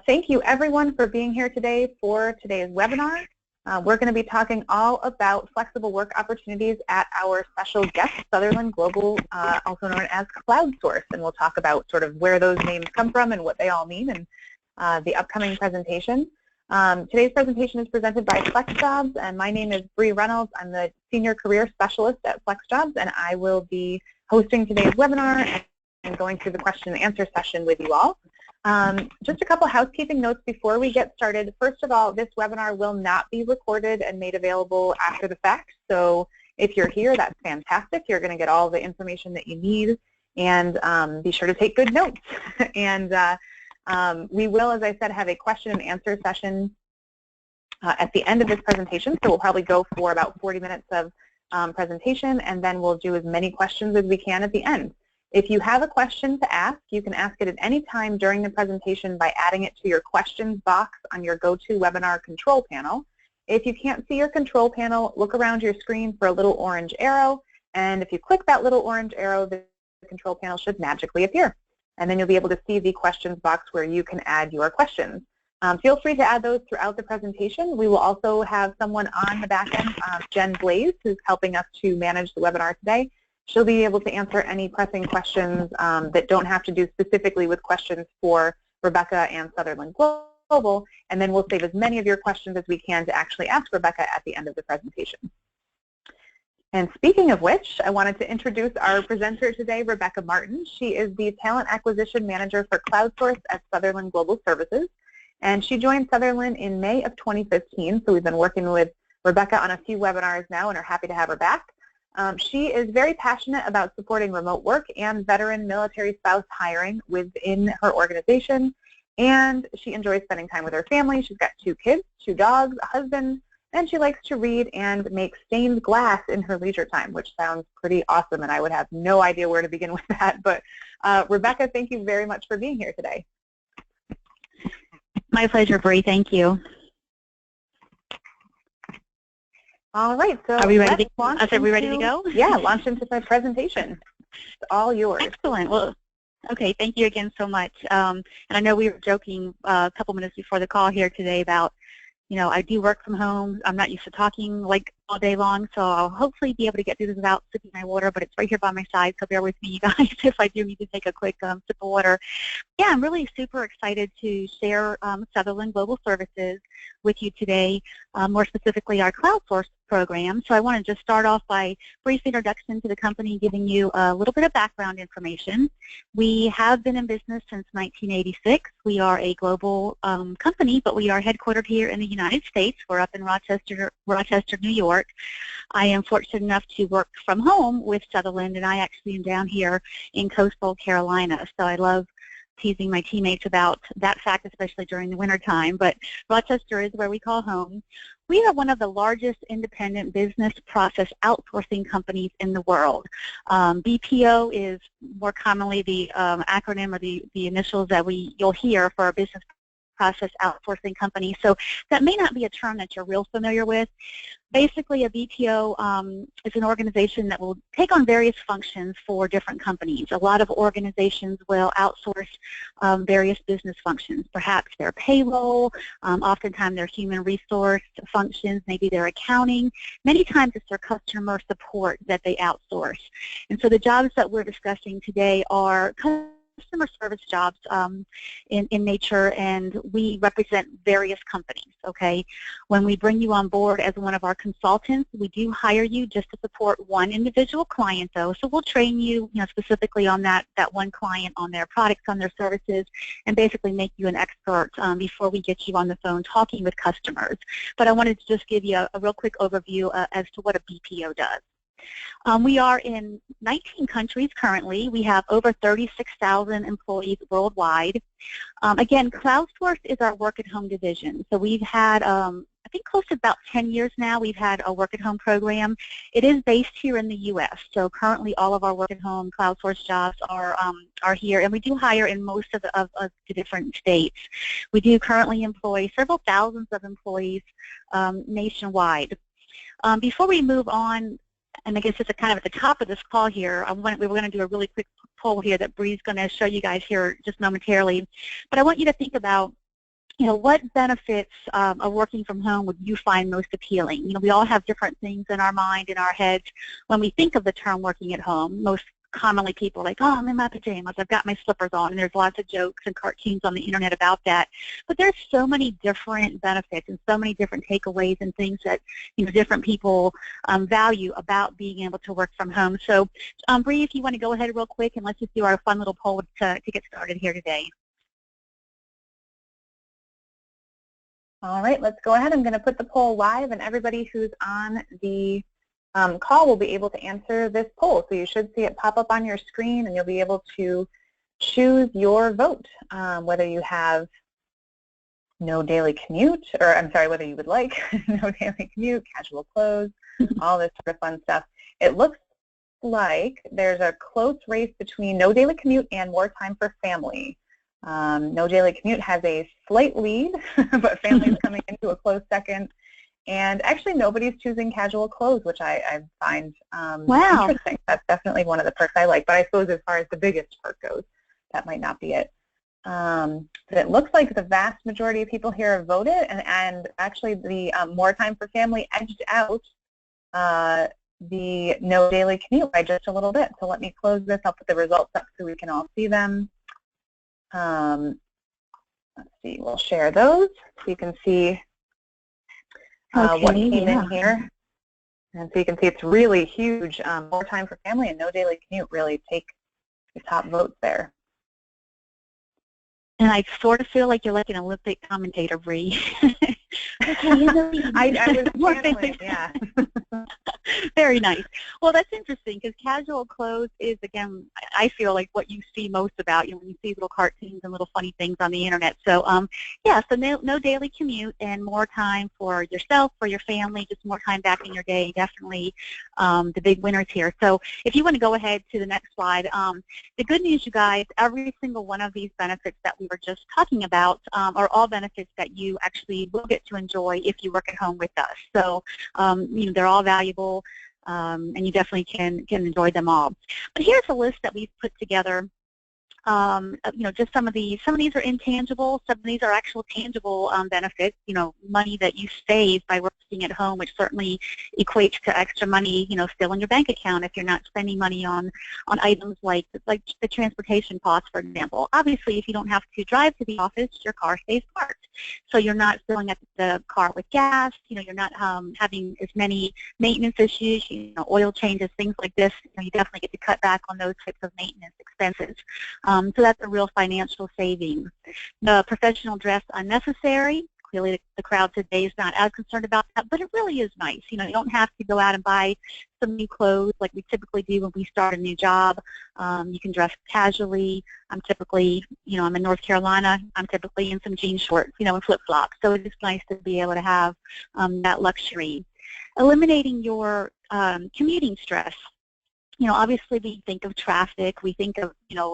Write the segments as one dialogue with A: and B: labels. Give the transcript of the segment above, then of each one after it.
A: Thank you everyone for being here today for today's webinar. We're going to be talking all about flexible work opportunities at our special guest, Sutherland Global, also known as CloudSource, and we'll talk about sort of where those names come from and what they all mean in the upcoming presentation. Today's presentation is presented by FlexJobs, and my name is Bree Reynolds. I'm the Senior Career Specialist at FlexJobs, and I will be hosting today's webinar and going through the question and answer session with you all. Just a couple housekeeping notes before we get started. First of all, this webinar will not be recorded and made available after the fact. So if you're here, that's fantastic. You're going to get all the information that you need, and be sure to take good notes. And we will, as I said, have a question and answer session at the end of this presentation. So we'll probably go for about 40 minutes of presentation, and then we'll do as many questions as we can at the end. If you have a question to ask, you can ask it at any time during the presentation by adding it to your questions box on your GoToWebinar control panel. If you can't see your control panel, look around your screen for a little orange arrow, and if you click that little orange arrow, the control panel should magically appear. And then you'll be able to see the questions box where you can add your questions. Feel free to add those throughout the presentation. We will also have someone on the back end, Jen Blaze, who's helping us to manage the webinar today. She'll be able to answer any pressing questions that don't have to do specifically with questions for Rebecca and Sutherland Global, and then we'll save as many of your questions as we can to actually ask Rebecca at the end of the presentation. And speaking of which, I wanted to introduce our presenter today, Rebecca Martin. She is the Talent Acquisition Manager for CloudSource at Sutherland Global Services, and she joined Sutherland in May of 2015, so we've been working with Rebecca on a few webinars now and are happy to have her back. She is very passionate about supporting remote work and veteran military spouse hiring within her organization, and she enjoys spending time with her family. She's got 2 kids, 2 dogs, a husband, and she likes to read and make stained glass in her leisure time, which sounds pretty awesome, and I would have no idea where to begin with that. But Rebecca, thank you very much for being here today.
B: My pleasure, Bree. Thank you.
A: All right, so
B: are we ready to go?
A: Yeah, launch into the presentation. It's all yours.
B: Excellent. Well, okay, thank you again so much. And I know we were joking a couple minutes before the call here today about, you know, I do work from home. I'm not used to talking like all day long, so I'll hopefully be able to get through this without sipping my water, but it's right here by my side, so bear with me, you guys, if I do need to take a quick sip of water. Yeah, I'm really super excited to share Sutherland Global Services with you today, more specifically our CloudSource program. So I want to just start off by a brief introduction to the company, giving you a little bit of background information. We have been in business since 1986. We are a global company, but we are headquartered here in the United States. We're up in Rochester, New York. I am fortunate enough to work from home with Sutherland, and I actually am down here in coastal Carolina. So I love teasing my teammates about that fact, especially during the winter time. But Rochester is where we call home. We are one of the largest independent business process outsourcing companies in the world. BPO is more commonly the acronym or the initials that you'll hear for our business process outsourcing company. So that may not be a term that you're real familiar with. Basically, a BPO is an organization that will take on various functions for different companies. A lot of organizations will outsource various business functions, perhaps their payroll, oftentimes their human resource functions, maybe their accounting. Many times it's their customer support that they outsource. And so the jobs that we're discussing today are customer service jobs in nature, and we represent various companies, okay? When we bring you on board as one of our consultants, we do hire you just to support one individual client, though. So we'll train you, specifically on that one client, on their products, on their services, and basically make you an expert before we get you on the phone talking with customers. But I wanted to just give you a real quick overview as to what a BPO does. We are in 19 countries currently. We have over 36,000 employees worldwide. Again, CloudSource is our work-at-home division. So we've had, I think, close to about 10 years now, we've had a work-at-home program. It is based here in the U.S. So currently all of our work-at-home CloudSource jobs are here, and we do hire in most of the different states. We do currently employ several thousands of employees nationwide. Before we move on, and I guess it's kind of at the top of this call here, we were going to do a really quick poll here that Bree's going to show you guys here just momentarily. But I want you to think about what benefits of working from home would you find most appealing? We all have different things in our mind, in our heads. When we think of the term working at home, most commonly people are like, oh, I'm in my pajamas, I've got my slippers on, and there's lots of jokes and cartoons on the internet about that. But there's so many different benefits and so many different takeaways and things that different people value about being able to work from home. So, Bree, if you want to go ahead real quick and let's just do our fun little poll to get started here today.
A: All right, let's go ahead. I'm going to put the poll live, and everybody who's on the call will be able to answer this poll. So you should see it pop up on your screen, and you'll be able to choose your vote, whether you have no daily commute, or I'm sorry, whether you would like no daily commute, casual clothes, all this sort of fun stuff. It looks like there's a close race between no daily commute and more time for family. No daily commute has a slight lead, but family's coming into a close second. And actually nobody's choosing casual clothes, which I find interesting. That's definitely one of the perks I like. But I suppose as far as the biggest perk goes, that might not be it. But it looks like the vast majority of people here have voted, and actually the more time for family edged out the no daily commute by just a little bit. So let me close this. I'll put the results up so we can all see them. Let's see, we'll share those so you can see what came in here. And so you can see it's really huge. More time for family and no daily commute really take the top votes there.
B: And I sort of feel like you're like an Olympic commentator, Bree.
A: I was channeling, yeah.
B: Very nice. Well, that's interesting because casual clothes is, again, I feel like what you see most about when you see little cartoons and little funny things on the internet. So, yeah, so no daily commute and more time for yourself, for your family, just more time back in your day, definitely the big winners here. So if you want to go ahead to the next slide, the good news, you guys, every single one of these benefits that we were just talking about are all benefits that you actually will get to enjoy if you work at home with us. So, they're all valuable. And you definitely can enjoy them all. But here's a list that we've put together. Just some of these are intangible, some of these are actual tangible benefits, money that you save by working at home, which certainly equates to extra money, still in your bank account if you're not spending money on items like the transportation costs, for example. Obviously, if you don't have to drive to the office, your car stays parked. So you're not filling up the car with gas, you're not having as many maintenance issues, oil changes, things like this. You definitely get to cut back on those types of maintenance expenses. So that's a real financial savings. The professional dress unnecessary. Clearly the crowd today is not as concerned about that, but it really is nice. You don't have to go out and buy some new clothes like we typically do when we start a new job. You can dress casually. I'm typically, I'm in North Carolina. I'm typically in some jean shorts, and flip-flops. So it's nice to be able to have that luxury. Eliminating your commuting stress. Obviously we think of traffic, we think of,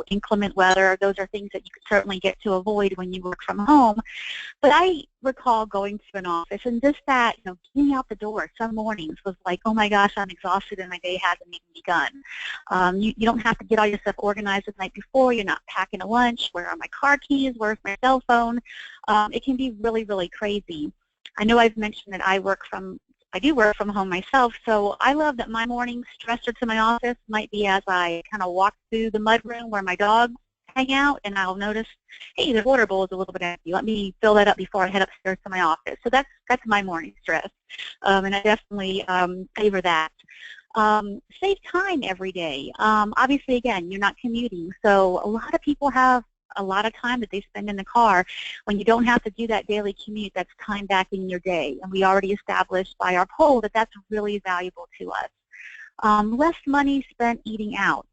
B: inclement weather. Those are things that you could certainly get to avoid when you work from home. But I recall going to an office and just that, getting out the door some mornings was like, oh my gosh, I'm exhausted and my day hasn't even begun. You don't have to get all your stuff organized the night before. You're not packing a lunch. Where are my car keys? Where's my cell phone? It can be really, really crazy. I know I've mentioned that I do work from home myself, so I love that my morning stressor to my office might be as I kind of walk through the mudroom where my dogs hang out, and I'll notice, hey, the water bowl is a little bit empty. Let me fill that up before I head upstairs to my office. So that's my morning stress, and I definitely favor that. Save time every day. Obviously, again, you're not commuting, so a lot of people have a lot of time that they spend in the car. When you don't have to do that daily commute, that's time back in your day. And we already established by our poll that that's really valuable to us. Less money spent eating out.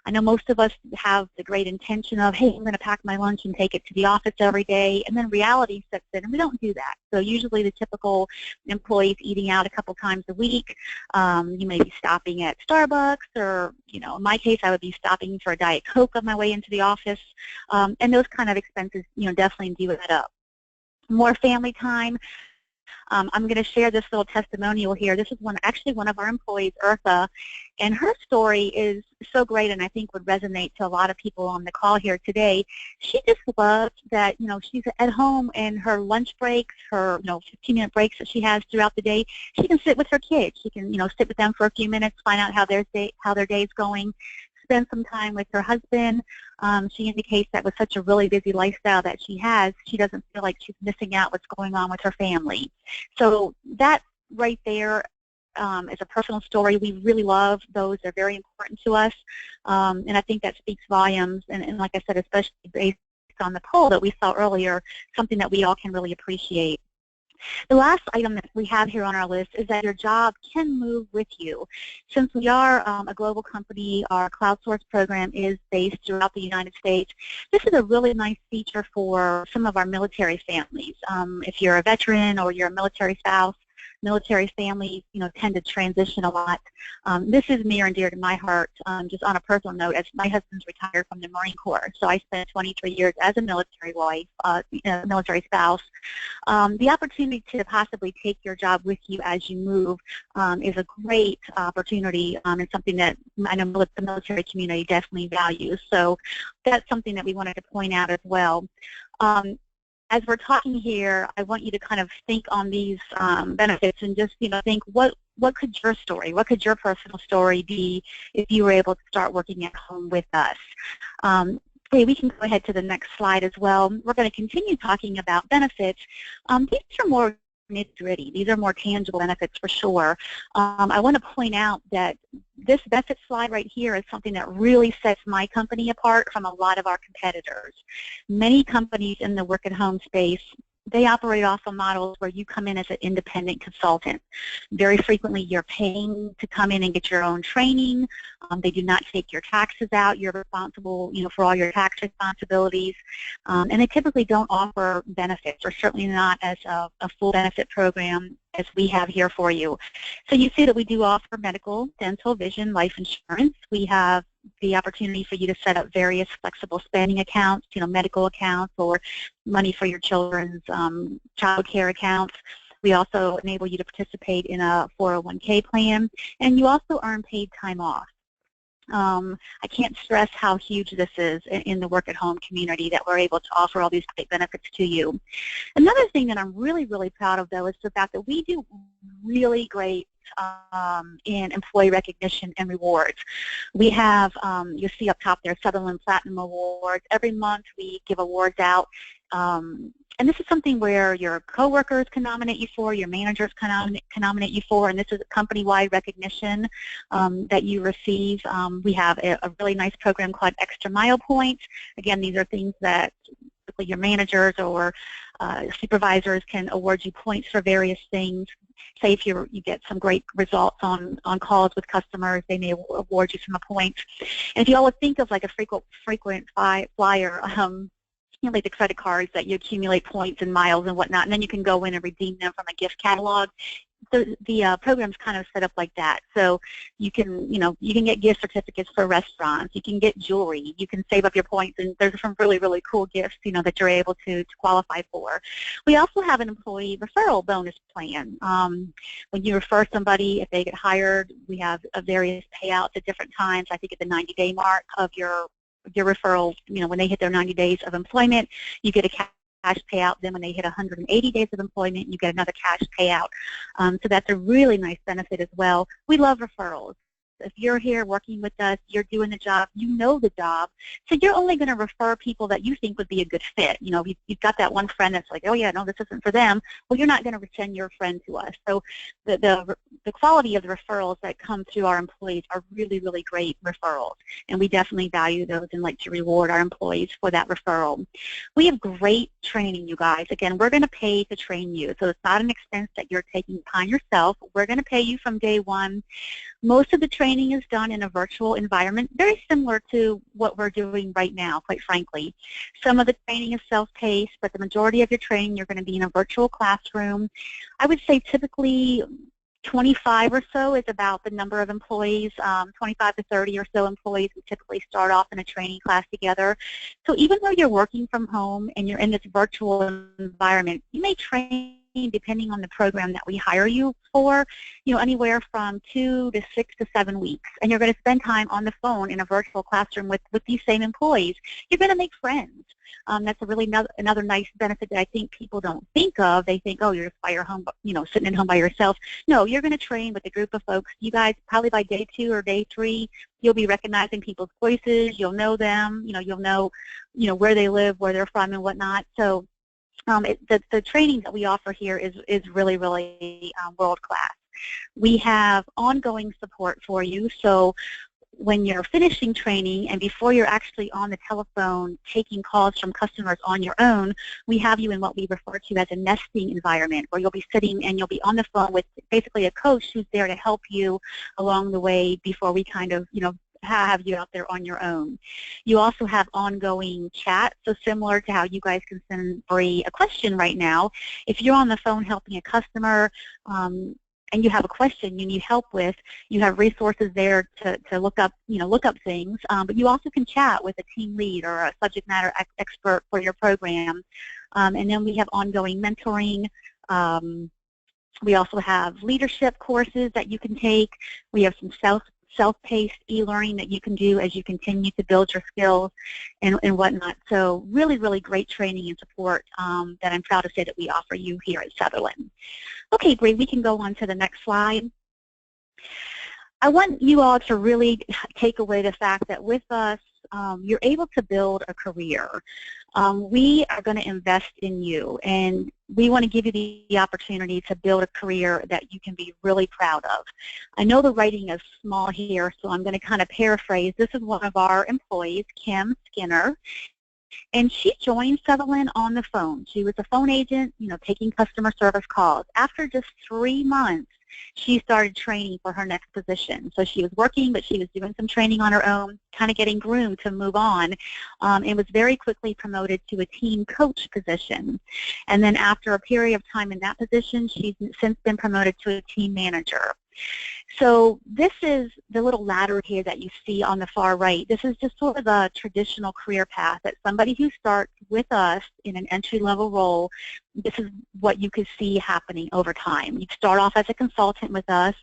B: I know most of us have the great intention of, hey, I'm going to pack my lunch and take it to the office every day, and then reality sets in, and we don't do that. So usually the typical employee's eating out a couple times a week. You may be stopping at Starbucks, or, in my case, I would be stopping for a Diet Coke on my way into the office, and those kind of expenses, definitely do add up. More family time. I'm going to share this little testimonial here. This is actually one of our employees, Eartha, and her story is so great and I think would resonate to a lot of people on the call here today. She just loves that, she's at home and her lunch breaks, her, 15-minute breaks that she has throughout the day, she can sit with her kids. She can, sit with them for a few minutes, find out how their day's going, spend some time with her husband. She indicates that with such a really busy lifestyle that she has, she doesn't feel like she's missing out what's going on with her family. So that right there is a personal story. We really love those. They're very important to us. And I think that speaks volumes. And like I said, especially based on the poll that we saw earlier, something that we all can really appreciate. The last item that we have here on our list is that your job can move with you. Since we are a global company, our CloudSource program is based throughout the United States. This is a really nice feature for some of our military families. If you're a veteran or you're a military spouse, military families, tend to transition a lot. This is near and dear to my heart, just on a personal note, as my husband's retired from the Marine Corps. So I spent 23 years as a military wife, military spouse. The opportunity to possibly take your job with you as you move is a great opportunity and something that I know the military community definitely values. So that's something that we wanted to point out as well. As we're talking here, I want you to kind of think on these benefits and just, think what could your story, what could your personal story be if you were able to start working at home with us? Okay, we can go ahead to the next slide as well. We're going to continue talking about benefits. These are more nitty-gritty. These are more tangible benefits for sure. I want to point out that this benefit slide right here is something that really sets my company apart from a lot of our competitors. Many companies in the work-at-home space, they operate off of models where you come in as an independent consultant. Very frequently, you're paying to come in and get your own training. They do not take your taxes out. You're responsible, for all your tax responsibilities. And they typically don't offer benefits, or certainly not as a full benefit program as we have here for you. So you see that we do offer medical, dental, vision, life insurance. We have the opportunity for you to set up various flexible spending accounts, medical accounts or money for your children's child care accounts. We also enable you to participate in a 401k plan, and you also earn paid time off. I can't stress how huge this is in the work-at-home community, that we're able to offer all these great benefits to you. Another thing that I'm really, really proud of, though, is the fact that we do really great in employee recognition and rewards. We have, you see up top there, Sutherland Platinum Awards. Every month we give awards out. And this is something where your coworkers can nominate you for, your managers can nominate you for, and this is a company-wide recognition that you receive. We have a really nice program called Extra Mile Points. Again, these are things that your managers or supervisors can award you points for various things. Say if you get some great results on calls with customers, they may award you some points. And if you all would think of like a frequent flyer, like the credit cards that you accumulate points and miles and whatnot, and then you can go in and redeem them from a gift catalog. The program's kind of set up like that. So you can, you can get gift certificates for restaurants. You can get jewelry. You can save up your points, and there's some really, really cool gifts, that you're able to qualify for. We also have an employee referral bonus plan. When you refer somebody, if they get hired, we have various payouts at different times. I think at the 90-day mark of your referral, when they hit their 90 days of employment, you get a cash payout. Then when they hit 180 days of employment, you get another cash payout. So that's a really nice benefit as well. We love referrals. If you're here working with us, you're doing the job, you know the job, so you're only going to refer people that you think would be a good fit. You've got that one friend that's like, oh yeah, no, this isn't for them. Well, you're not going to send your friend to us. So the quality of the referrals that come through our employees are really, really great referrals, and we definitely value those and like to reward our employees for that referral. We have great training, you guys. Again, we're going to pay to train you, so it's not an expense that you're taking upon yourself. We're going to pay you from day one. Most of the training is done in a virtual environment, very similar to what we're doing right now, quite frankly. Some of the training is self-paced, but the majority of your training, you're going to be in a virtual classroom. I would say typically 25 or so is about the number of employees, 25 to 30 or so employees who typically start off in a training class together. So even though you're working from home and you're in this virtual environment, you may train depending on the program that we hire you for, anywhere from 2 to 6 to 7 weeks. And you're going to spend time on the phone in a virtual classroom with these same employees. You're going to make friends. That's a really another nice benefit that I think people don't think of. They think, oh, you're just by your home, sitting at home by yourself. No, you're going to train with a group of folks. You guys, probably by day 2 or day 3, you'll be recognizing people's voices. You'll know them. You'll know, where they live, where they're from, and whatnot. So the training that we offer here is really, really world class. We have ongoing support for you. So when you're finishing training and before you're actually on the telephone taking calls from customers on your own, we have you in what we refer to as a nesting environment, where you'll be sitting and you'll be on the phone with basically a coach who's there to help you along the way before we kind of, have you out there on your own. You also have ongoing chat, so similar to how you guys can send Bree a question right now. If you're on the phone helping a customer, and you have a question you need help with, you have resources there to look up things, but you also can chat with a team lead or a subject matter expert for your program. And then we have ongoing mentoring. We also have leadership courses that you can take. We have some self-paced e-learning that you can do as you continue to build your skills and whatnot. So really, really great training and support that I'm proud to say that we offer you here at Sutherland. Okay, great. We can go on to the next slide. I want you all to really take away the fact that with us, you're able to build a career. We are going to invest in you, and we want to give you the opportunity to build a career that you can be really proud of. I know the writing is small here, so I'm going to kind of paraphrase. This is one of our employees, Kim Skinner, and she joined Sutherland on the phone. She was a phone agent, taking customer service calls. After just 3 months, she started training for her next position. So she was working, but she was doing some training on her own, kind of getting groomed to move on, and was very quickly promoted to a team coach position. And then after a period of time in that position, she's since been promoted to a team manager. So this is the little ladder here that you see on the far right. This is just sort of a traditional career path that somebody who starts with us in an entry-level role, this is what you could see happening over time. You start off as a consultant with us,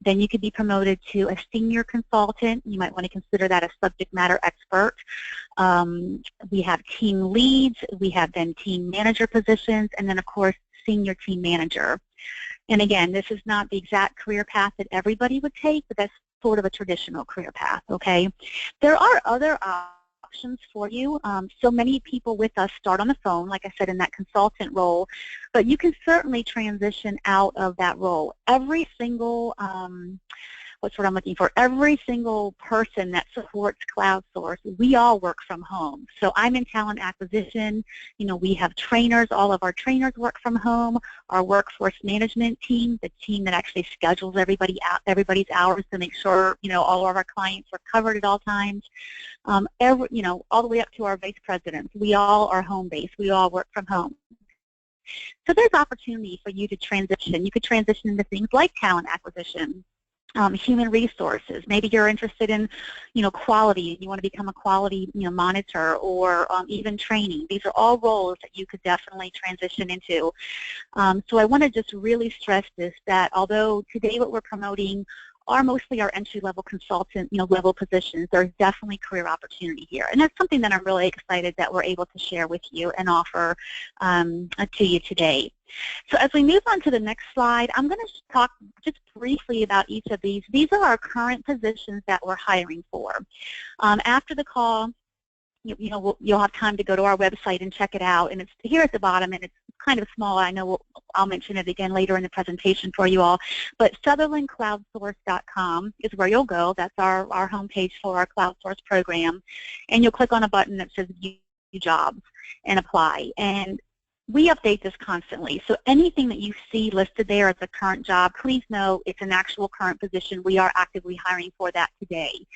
B: then you could be promoted to a senior consultant. You might want to consider that a subject matter expert. We have team leads, we have then team manager positions, and then of course senior team manager. And again, this is not the exact career path that everybody would take, but that's sort of a traditional career path, okay? There are other options for you. So many people with us start on the phone, like I said, in that consultant role, but you can certainly transition out of that role. Every single what's what I'm looking for. Every single person that supports CloudSource, we all work from home. So I'm in talent acquisition. We have trainers. All of our trainers work from home. Our workforce management team, the team that actually schedules everybody's hours to make sure, all of our clients are covered at all times. All the way up to our vice presidents. We all are home-based. We all work from home. So there's opportunity for you to transition. You could transition into things like talent acquisition, human resources. Maybe you're interested in, quality, and you want to become a quality, monitor, or even training. These are all roles that you could definitely transition into. So I want to just really stress this, that although today what we're promoting are mostly our entry-level consultant, level positions, there's definitely career opportunity here. And that's something that I'm really excited that we're able to share with you and offer to you today. So as we move on to the next slide, I'm going to talk just briefly about each of these. These are our current positions that we're hiring for. After the call, you'll have time to go to our website and check it out. And it's here at the bottom, and it's kind of small. I know I'll mention it again later in the presentation for you all. But SutherlandCloudSource.com is where you'll go. That's our homepage for our CloudSource program. And you'll click on a button that says View Jobs and apply. And we update this constantly. So anything that you see listed there as a current job, please know it's an actual current position. We are actively hiring for that today.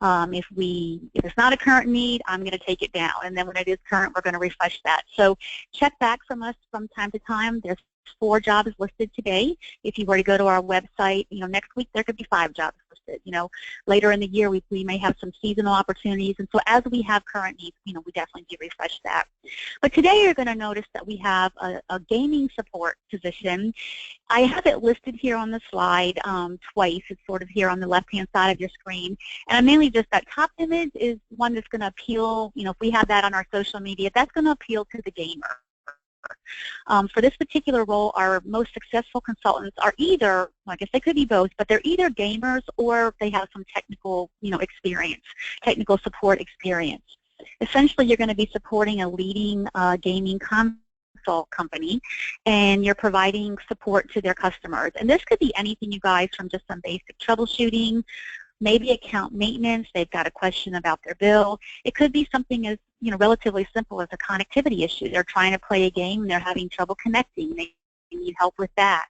B: If it's not a current need, I'm going to take it down. And then when it is current, we're going to refresh that. So check back from us from time to time. There's 4 jobs listed today. If you were to go to our website, next week there could be 5 jobs listed. interested. Later in the year, we may have some seasonal opportunities, and so as we have current needs, we definitely do refresh that. But today you're going to notice that we have a gaming support position. I have it listed here on the slide twice. It's sort of here on the left-hand side of your screen. And mainly just that top image is one that's going to appeal, if we have that on our social media, that's going to appeal to the gamer. For this particular role, our most successful consultants are either, I guess they could be both, but they're either gamers or they have some technical, experience, technical support experience. Essentially, you're going to be supporting a leading gaming console company, and you're providing support to their customers. And this could be anything, you guys, from just some basic troubleshooting, maybe account maintenance. They've got a question about their bill. It could be something as relatively simple as a connectivity issue. They're trying to play a game and they're having trouble connecting. They need help with that.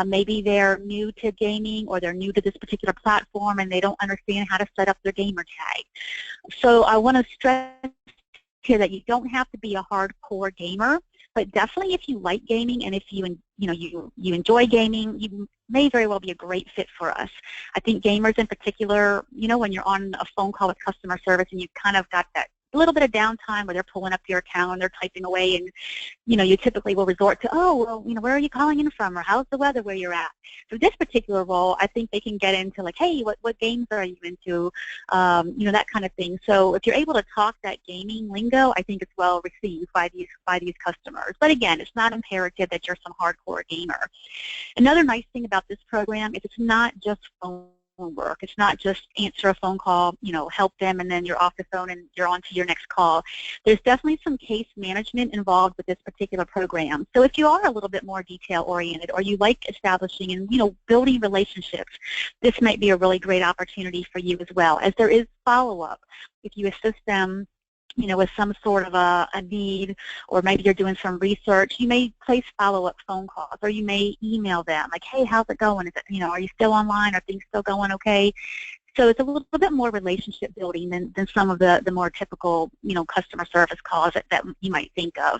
B: Maybe they're new to gaming, or they're new to this particular platform and they don't understand how to set up their gamer tag. So I want to stress here that you don't have to be a hardcore gamer, but definitely if you like gaming and if you enjoy gaming, you may very well be a great fit for us. I think gamers in particular, when you're on a phone call with customer service and you've kind of got that little bit of downtime where they're pulling up your account and they're typing away, and you typically will resort to, oh, well, where are you calling in from, or how's the weather where you're at? For this particular role, I think they can get into like, hey, what games are you into, that kind of thing. So if you're able to talk that gaming lingo, I think it's well received by these customers. But again, it's not imperative that you're some hardcore gamer. Another nice thing about this program is it's not just phone work. It's not just answer a phone call, help them, and then you're off the phone and you're on to your next call. There's definitely some case management involved with this particular program. So if you are a little bit more detail-oriented, or you like establishing and, building relationships, this might be a really great opportunity for you as well, as there is follow-up. If you assist them with some sort of a need, or maybe you're doing some research, you may place follow-up phone calls, or you may email them like, hey, how's it going? Is it, are you still online? Are things still going okay? So it's a little bit more relationship building than some of the more typical, customer service calls that you might think of.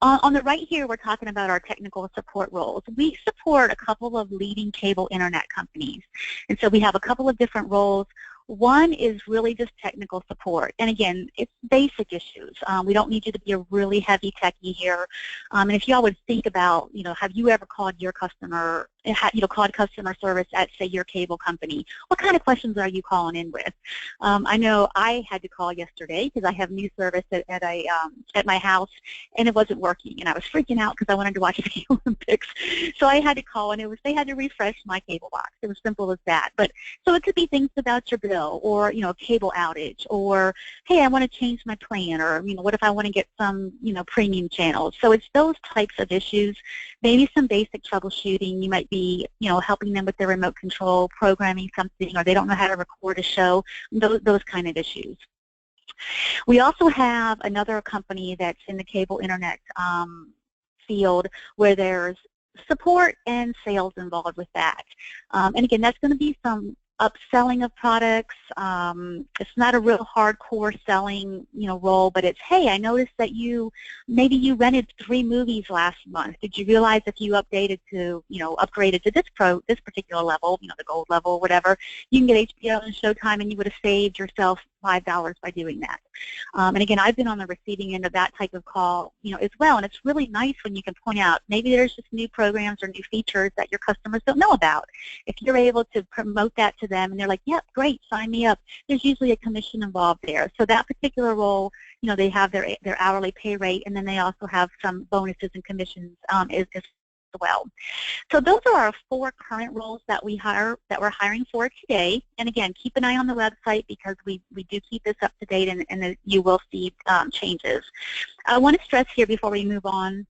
B: On the right here, we're talking about our technical support roles. We support a couple of leading cable internet companies, and so we have a couple of different roles. One is really just technical support, and again, it's basic issues. We don't need you to be a really heavy techie here. And if you all would think about, have you ever called your customer, called customer service at, say, your cable company? What kind of questions are you calling in with? I know I had to call yesterday because I have new service at my house, and it wasn't working, and I was freaking out because I wanted to watch the Olympics. So I had to call, and they had to refresh my cable box. It was simple as that. But so it could be things about your bill, or a cable outage, or hey, I want to change my plan, or what if I want to get some premium channels. So it's those types of issues. Maybe some basic troubleshooting. You might be helping them with their remote control, programming something, or they don't know how to record a show. Those kind of issues. We also have another company that's in the cable internet field where there's support and sales involved with that. And again, that's going to be some upselling of products. It's not a real hardcore selling, role, but it's, hey, I noticed that maybe you rented 3 movies last month. Did you realize if you updated to, upgraded to this particular level, the gold level, whatever, you can get HBO and Showtime, and you would have saved yourself $5 by doing that. And again, I've been on the receiving end of that type of call, as well, and it's really nice when you can point out maybe there's just new programs or new features that your customers don't know about. If you're able to promote that to them and they're like, yep, great, sign me up, there's usually a commission involved there. So that particular role, they have their hourly pay rate, and then they also have some bonuses and commissions as well. So those are our 4 current roles that we're hiring for today. And again, keep an eye on the website because we do keep this up to date, and you will see changes. I want to stress here before we move on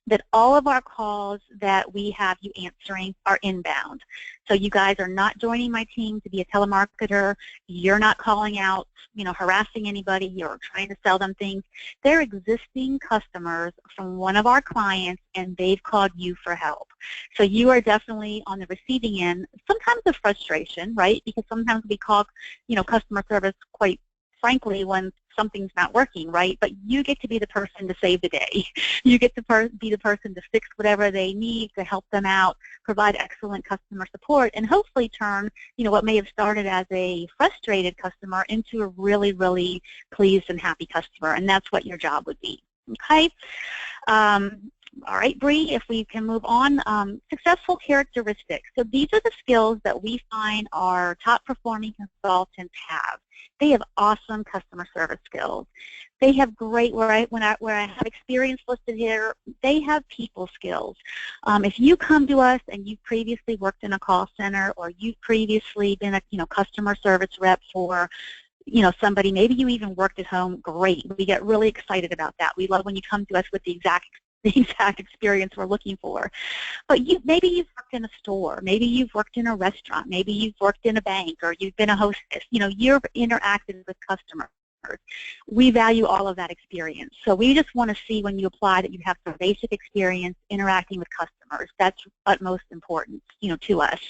B: that all of our calls that we have you answering are inbound. So you guys are not joining my team to be a telemarketer. You're not calling out, harassing anybody. You're trying to sell them things. They're existing customers from one of our clients, and they've called you for help. So you are definitely on the receiving end, sometimes of frustration, right? Because sometimes we call, customer service quite frankly when something's not working, right? But you get to be the person to save the day. You get to be the person to fix whatever they need, to help them out, provide excellent customer support, and hopefully turn, what may have started as a frustrated customer into a really, really pleased and happy customer, and that's what your job would be. Okay. All right, Bree, if we can move on. Successful characteristics. So these are the skills that we find our top performing consultants have. They have awesome customer service skills. They have great, where I have experience listed here, they have people skills. If you come to us and you've previously worked in a call center, or you've previously been a customer service rep for somebody, maybe you even worked at home, great. We get really excited about that. We love when you come to us with the exact experience we're looking for. But maybe you've worked in a store, maybe you've worked in a restaurant, maybe you've worked in a bank, or you've been a hostess. You've interacted with customers. We value all of that experience. So we just want to see when you apply that you have some basic experience interacting with customers. That's utmost important, to us.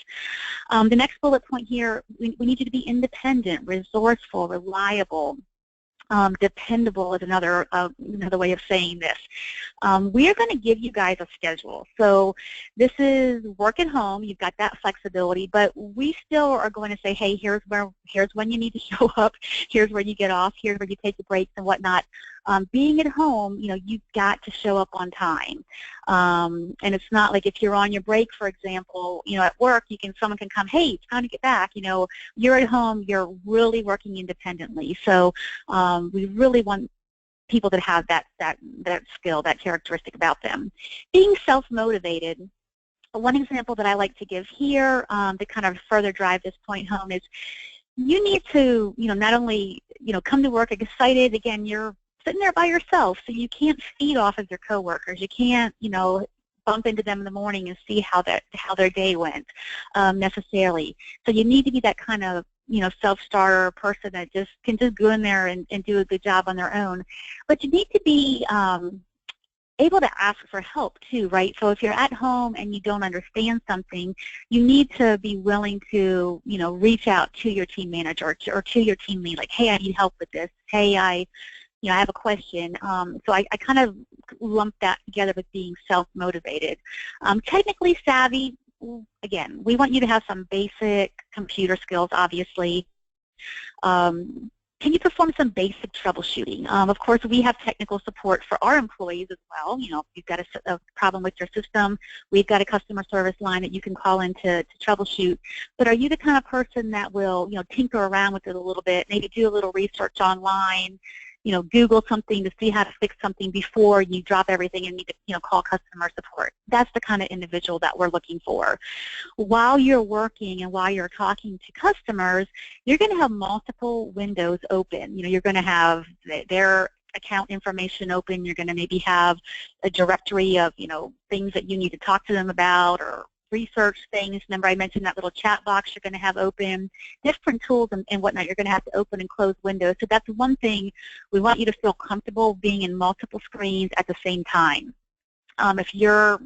B: The next bullet point here, we need you to be independent, resourceful, reliable. Dependable is another way of saying this. We are going to give you guys a schedule. So this is work at home. You've got that flexibility, but we still are going to say, hey, here's when you need to show up. Here's where you get off. Here's where you take the breaks and whatnot. Being at home, you've got to show up on time. And it's not like if you're on your break, for example, at work, someone can come, hey, it's time to get back. You're at home, you're really working independently. So we really want people that have that skill, that characteristic about them. Being self-motivated. One example that I like to give here to kind of further drive this point home is you need to, not only, come to work excited. Again, you're sitting there by yourself, so you can't feed off of your coworkers. You can't, bump into them in the morning and see how their day went necessarily. So you need to be that kind of, self-starter person that can go in there and do a good job on their own. But you need to be able to ask for help too, right? So if you're at home and you don't understand something, you need to be willing to, reach out to your team manager or to your team lead, like, hey, I need help with this. Hey, I have a question. So I kind of lump that together with being self-motivated. Technically savvy, again, we want you to have some basic computer skills, obviously. Can you perform some basic troubleshooting? Of course, we have technical support for our employees as well. If you've got a problem with your system, we've got a customer service line that you can call in to troubleshoot. But are you the kind of person that will, tinker around with it a little bit, maybe do a little research online, Google something to see how to fix something before you drop everything and need to, call customer support? That's the kind of individual that we're looking for. While you're working and while you're talking to customers, you're going to have multiple windows open. You're going to have their account information open. You're going to maybe have a directory of, things that you need to talk to them about or research things. Remember, I mentioned that little chat box you're going to have open, different tools and whatnot. You're going to have to open and close windows. So that's one thing. We want you to feel comfortable being in multiple screens at the same time. If you're,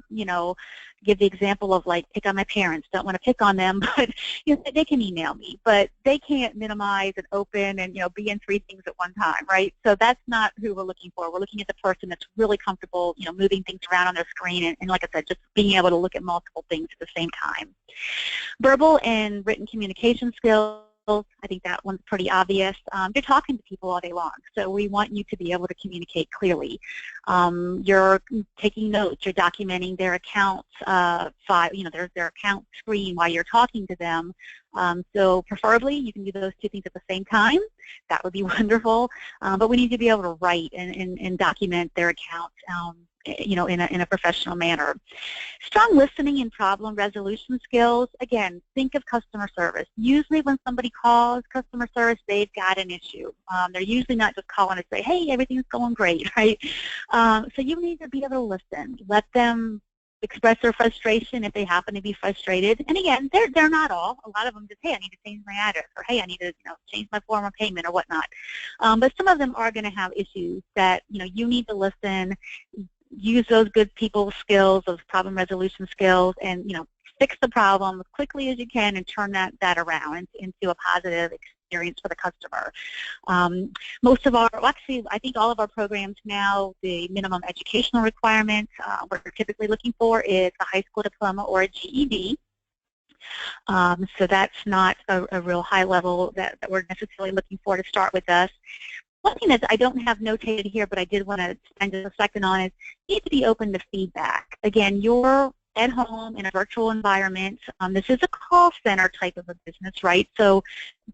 B: give the example of like pick on my parents, don't want to pick on them, but they can email me, but they can't minimize and open and be in 3 things at one time, right? So that's not who we're looking for. We're looking at the person that's really comfortable, moving things around on their screen and like I said, just being able to look at multiple things at the same time. Verbal and written communication skills. I think that one's pretty obvious. You're talking to people all day long, so we want you to be able to communicate clearly. You're taking notes, you're documenting their account file, their account screen while you're talking to them. So preferably you can do those 2 things at the same time. That would be wonderful. But we need to be able to write and document their account in a professional manner. Strong listening and problem resolution skills. Again, think of customer service. Usually when somebody calls customer service, they've got an issue. They're usually not just calling to say, hey, everything's going great, right? So you need to be able to listen. Let them express their frustration if they happen to be frustrated. And again, they're not all. A lot of them just, hey, I need to change my address, or hey, I need to change my form of payment or whatnot. But some of them are going to have issues that you need to listen. Use those good people skills, those problem resolution skills, and fix the problem as quickly as you can and turn that around into a positive experience for the customer. Most of our, well, actually, I think all of our programs now, the minimum educational requirements we're typically looking for is a high school diploma or a GED. So that's not a real high level that we're necessarily looking for to start with us. One thing that I don't have notated here, but I did want to spend just a second on is you need to be open to feedback. Again, you're at home in a virtual environment. This is a call center type of a business, right? So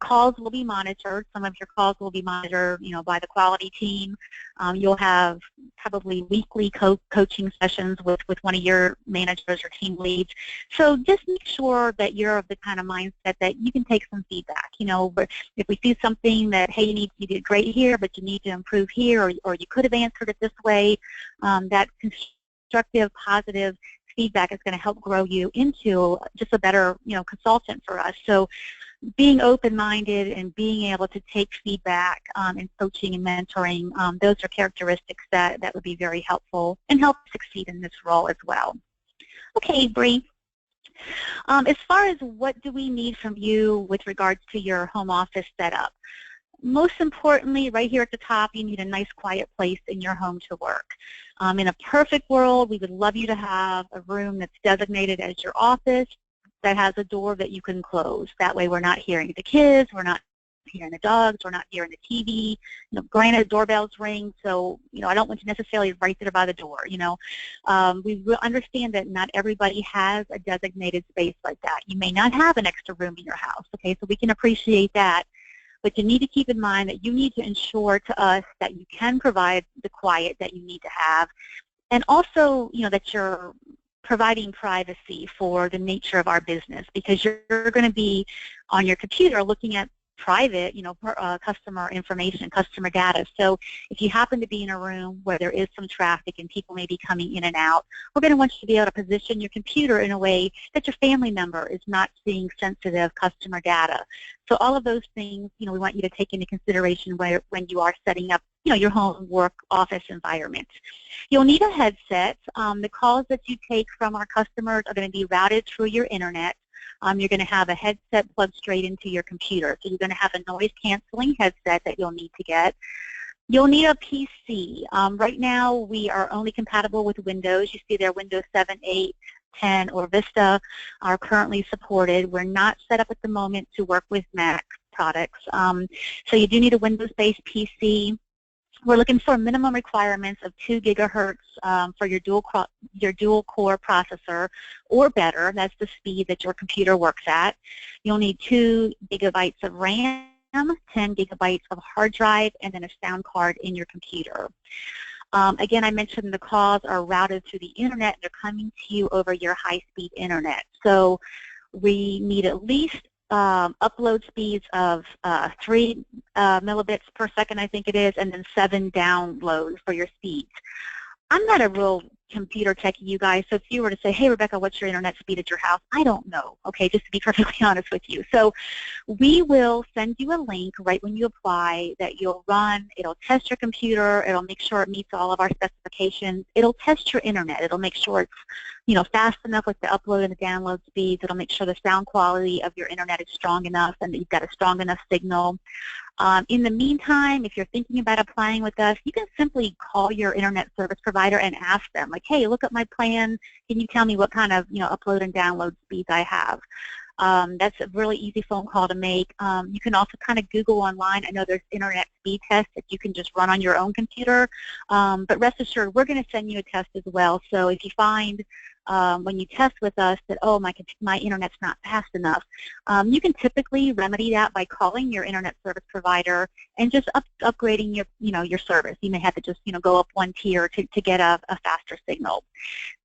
B: calls will be monitored. Some of your calls will be monitored, by the quality team. You'll have probably weekly coaching sessions with one of your managers or team leads. So just make sure that you're of the kind of mindset that you can take some feedback. If we see something that, hey, you did great here, but you need to improve here, or you could have answered it this way, that constructive, positive feedback is going to help grow you into just a better, consultant for us. So being open-minded and being able to take feedback in coaching and mentoring, those are characteristics that would be very helpful and help succeed in this role as well. Okay, Bree. As far as what do we need from you with regards to your home office setup, most importantly, right here at the top, you need a nice quiet place in your home to work. In a perfect world, we would love you to have a room that's designated as your office that has a door that you can close. That way we're not hearing the kids, we're not hearing the dogs, we're not hearing the TV. Granted, doorbells ring, so I don't want you necessarily right there by the door. We understand that not everybody has a designated space like that. You may not have an extra room in your house, okay, so we can appreciate that. But you need to keep in mind that you need to ensure to us that you can provide the quiet that you need to have, and also, that you're providing privacy for the nature of our business, because you're going to be on your computer looking at private, customer information, customer data. So if you happen to be in a room where there is some traffic and people may be coming in and out, we're going to want you to be able to position your computer in a way that your family member is not seeing sensitive customer data. So all of those things, we want you to take into consideration when you are setting up, your home work office environment. You'll need a headset. The calls that you take from our customers are going to be routed through your internet. You're going to have a headset plugged straight into your computer. So you're going to have a noise-canceling headset that you'll need to get. You'll need a PC. Right now, we are only compatible with Windows. You see there Windows 7, 8, 10, or Vista are currently supported. We're not set up at the moment to work with Mac products. So you do need a Windows-based PC. We're looking for minimum requirements of 2 gigahertz for your dual core processor or better. That's the speed that your computer works at. You'll need 2 gigabytes of RAM, 10 gigabytes of hard drive, and then a sound card in your computer. Again, I mentioned the calls are routed through the internet. They're coming to you over your high-speed internet. So we need at least upload speeds of 3 millibits per second, I think it is, and then 7 downloads for your speeds. I'm not a real computer techie, you guys, so if you were to say, hey, Rebecca, what's your internet speed at your house? I don't know, okay, just to be perfectly honest with you. So we will send you a link right when you apply that you'll run. It'll test your computer. It'll make sure it meets all of our specifications. It'll test your internet. It'll make sure it's fast enough with the upload and the download speeds. It'll make sure the sound quality of your internet is strong enough and that you've got a strong enough signal. In the meantime, if you're thinking about applying with us, you can simply call your internet service provider and ask them, like, hey, look at my plan. Can you tell me what kind of upload and download speeds I have? That's a really easy phone call to make. You can also kind of Google online. I know there's internet speed tests that you can just run on your own computer. But rest assured, we're going to send you a test as well. So if you find when you test with us that, oh, my internet's not fast enough, you can typically remedy that by calling your internet service provider and just upgrading your service. You may have to just go up one tier to get a faster signal.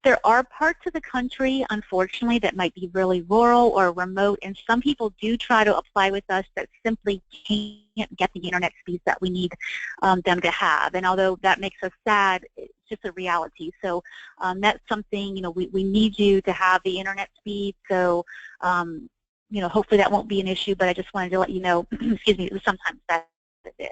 B: There are parts of the country, unfortunately, that might be really rural or remote, and some people do try to apply with us that simply can't get the internet speeds that we need them to have. And although that makes us sad, it's just a reality. So that's something, we need you to have the internet speed. So, hopefully that won't be an issue, but I just wanted to let you know, excuse me, sometimes that it is.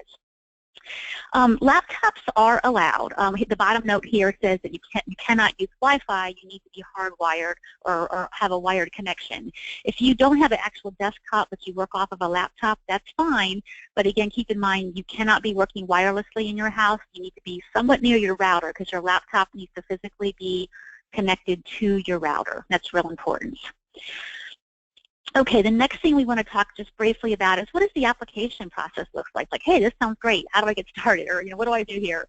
B: Laptops are allowed. The bottom note here says that you cannot use Wi-Fi. You need to be hardwired or have a wired connection. If you don't have an actual desktop but you work off of a laptop, that's fine. But again, keep in mind you cannot be working wirelessly in your house. You need to be somewhat near your router because your laptop needs to physically be connected to your router. That's real important. Okay, the next thing we want to talk just briefly about is what does the application process look like? Like, hey, this sounds great. How do I get started? Or, what do I do here?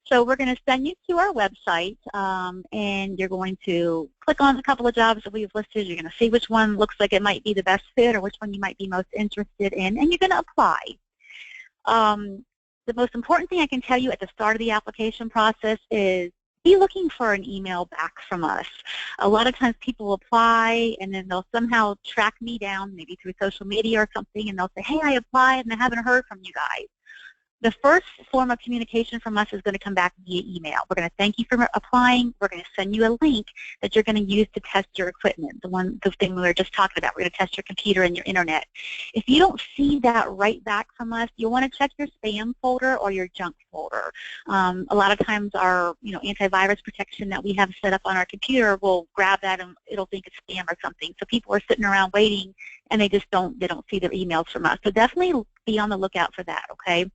B: So we're going to send you to our website, and you're going to click on a couple of jobs that we've listed. You're going to see which one looks like it might be the best fit or which one you might be most interested in, and you're going to apply. The most important thing I can tell you at the start of the application process is be looking for an email back from us. A lot of times people apply and then they'll somehow track me down, maybe through social media or something, and they'll say, hey, I applied and I haven't heard from you guys. The first form of communication from us is going to come back via email. We're going to thank you for applying. We're going to send you a link that you're going to use to test your equipment, the thing we were just talking about. We're going to test your computer and your internet. If you don't see that right back from us, you'll want to check your spam folder or your junk folder. A lot of times our antivirus protection that we have set up on our computer will grab that and it'll think it's spam or something. So people are sitting around waiting and they don't see their emails from us. So definitely be on the lookout for that, okay?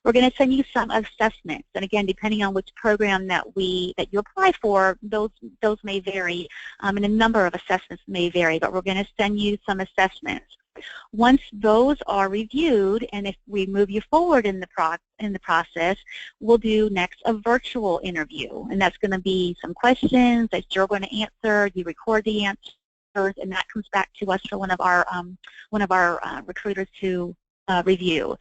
B: We're going to send you some assessments, and again, depending on which program that you apply for, those may vary, and a number of assessments may vary, but we're going to send you some assessments. Once those are reviewed, and if we move you forward in the process, we'll do next a virtual interview, and that's going to be some questions that you're going to answer. You record the answers, and that comes back to us for one of our recruiters to review.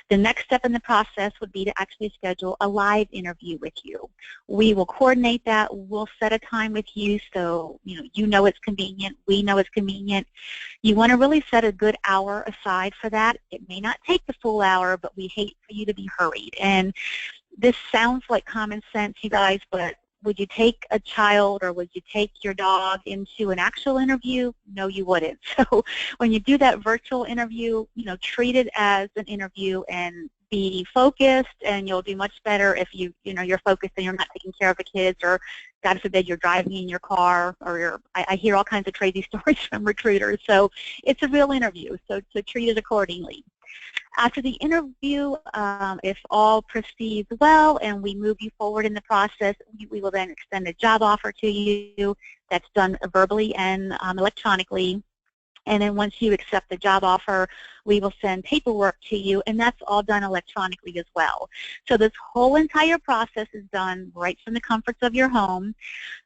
B: The next step in the process would be to actually schedule a live interview with you. We will coordinate that. We'll set a time with you so you know it's convenient. We know it's convenient. You want to really set a good hour aside for that. It may not take the full hour, but we hate for you to be hurried. And this sounds like common sense, you guys, but would you take a child or would you take your dog into an actual interview? No, you wouldn't. So when you do that virtual interview, treat it as an interview and be focused, and you'll do much better if you're focused and you're not taking care of the kids, or God forbid you're driving in your car, or I hear all kinds of crazy stories from recruiters. So it's a real interview, so treat it accordingly. After the interview, if all proceeds well and we move you forward in the process, we will then extend a job offer to you. That's done verbally and electronically. And then once you accept the job offer, we will send paperwork to you, and that's all done electronically as well. So this whole entire process is done right from the comforts of your home.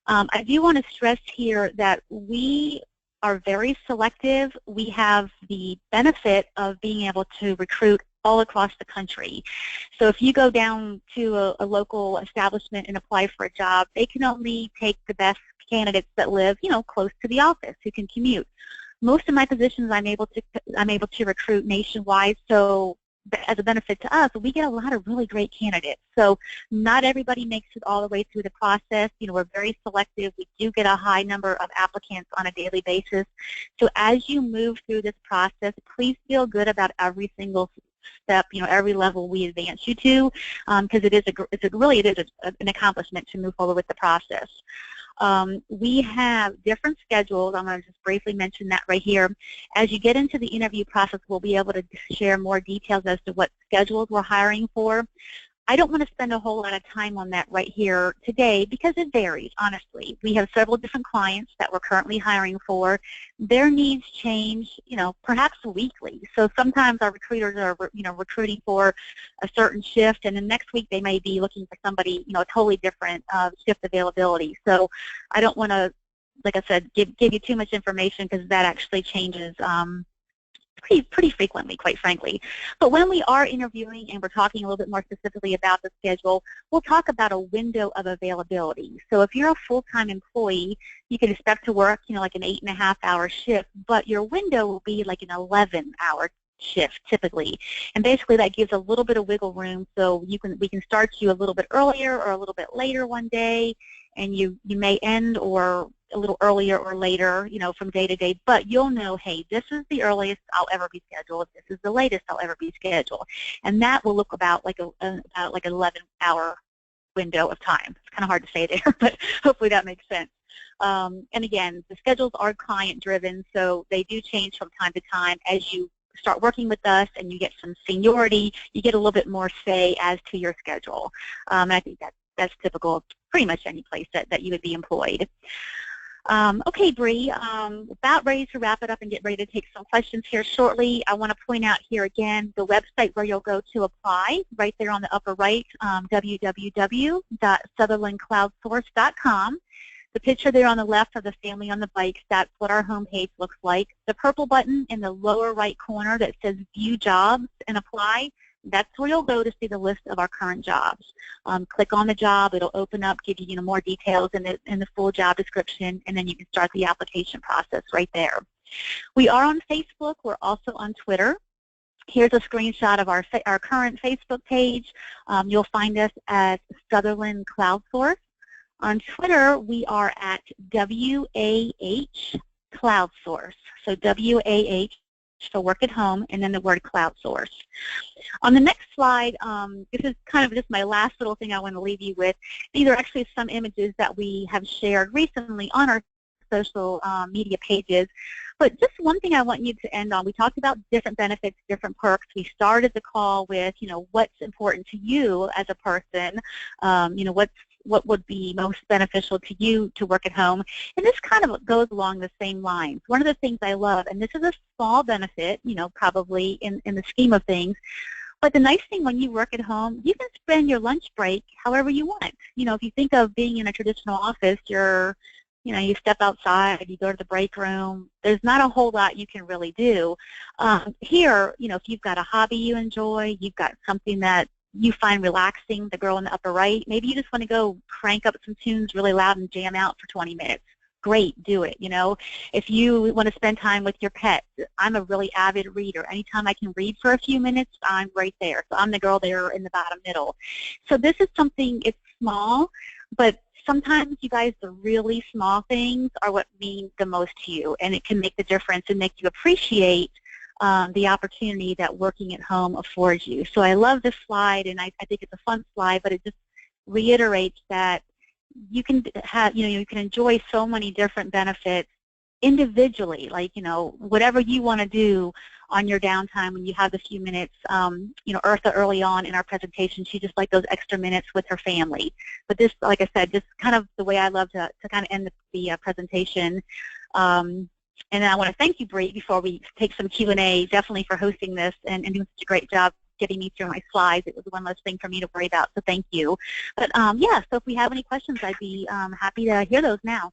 B: I do want to stress here that we are very selective. We have the benefit of being able to recruit all across the country. So if you go down to a local establishment and apply for a job, they can only take the best candidates that live, close to the office, who can commute. Most of my positions I'm able to recruit nationwide, so as a benefit to us, we get a lot of really great candidates. So not everybody makes it all the way through the process. We're very selective. We do get a high number of applicants on a daily basis. So as you move through this process, please feel good about every single step, every level we advance you to, because it is an accomplishment to move forward with the process. We have different schedules. I'm going to just briefly mention that right here. As you get into the interview process, we'll be able to share more details as to what schedules we're hiring for. I don't want to spend a whole lot of time on that right here today because it varies, honestly. We have several different clients that we're currently hiring for. Their needs change, perhaps weekly. So sometimes our recruiters are, recruiting for a certain shift, and the next week they may be looking for somebody, a totally different shift availability. So I don't want to, like I said, give you too much information because that actually changes pretty frequently, quite frankly. But when we are interviewing and we're talking a little bit more specifically about the schedule, we'll talk about a window of availability. So if you're a full-time employee, you can expect to work, like an 8.5-hour shift, but your window will be like an 11-hour shift typically. And basically that gives a little bit of wiggle room, so we can start you a little bit earlier or a little bit later one day, and you may end or a little earlier or later, from day to day, but you'll know, hey, this is the earliest I'll ever be scheduled. This is the latest I'll ever be scheduled. And that will look about like an 11-hour window of time. It's kind of hard to say there, but hopefully that makes sense. And again, the schedules are client-driven, so they do change from time to time. As you start working with us and you get some seniority, you get a little bit more say as to your schedule. And I think that's typical of pretty much any place that you would be employed. Okay, Bree, about ready to wrap it up and get ready to take some questions here shortly. I want to point out here again the website where you'll go to apply, right there on the upper right, www.sutherlandcloudsource.com. The picture there on the left of the family on the bikes, that's what our homepage looks like. The purple button in the lower right corner that says View Jobs and Apply, that's where you'll go to see the list of our current jobs. Click on the job, it'll open up, give you more details in the full job description, and then you can start the application process right there. We are on Facebook, we're also on Twitter. Here's a screenshot of our current Facebook page. You'll find us as Sutherland Cloud Source. On Twitter, we are at WAH Cloud Source. So WAH for work at home, and then the word cloud source. On the next slide, this is kind of just my last little thing I want to leave you with. These are actually some images that we have shared recently on our social media pages. But just one thing I want you to end on, we talked about different benefits, different perks. We started the call with, what's important to you as a person, what would be most beneficial to you to work at home. And this kind of goes along the same lines. One of the things I love, and this is a small benefit, probably in the scheme of things, but the nice thing when you work at home, you can spend your lunch break however you want. If you think of being in a traditional office, you step outside, you go to the break room, there's not a whole lot you can really do. Here, if you've got a hobby you enjoy, you've got something that you find relaxing, the girl in the upper right, maybe you just want to go crank up some tunes really loud and jam out for 20 minutes. Great, do it. If you want to spend time with your pet, I'm a really avid reader. Anytime I can read for a few minutes, I'm right there. So I'm the girl there in the bottom middle. So this is something, it's small, but sometimes, you guys, the really small things are what mean the most to you, and it can make the difference and make you appreciate the opportunity that working at home affords you. So I love this slide, and I think it's a fun slide, but it just reiterates that you can have, you can enjoy so many different benefits individually, like, whatever you want to do on your downtime when you have a few minutes. Eartha early on in our presentation, she just liked those extra minutes with her family. But this, like I said, just kind of the way I love to kind of end the presentation. And I want to thank you, Bree, before we take some Q&A, definitely for hosting this and doing such a great job getting me through my slides. It was one less thing for me to worry about, so thank you. But yeah, so if we have any questions, I'd be happy to hear those now.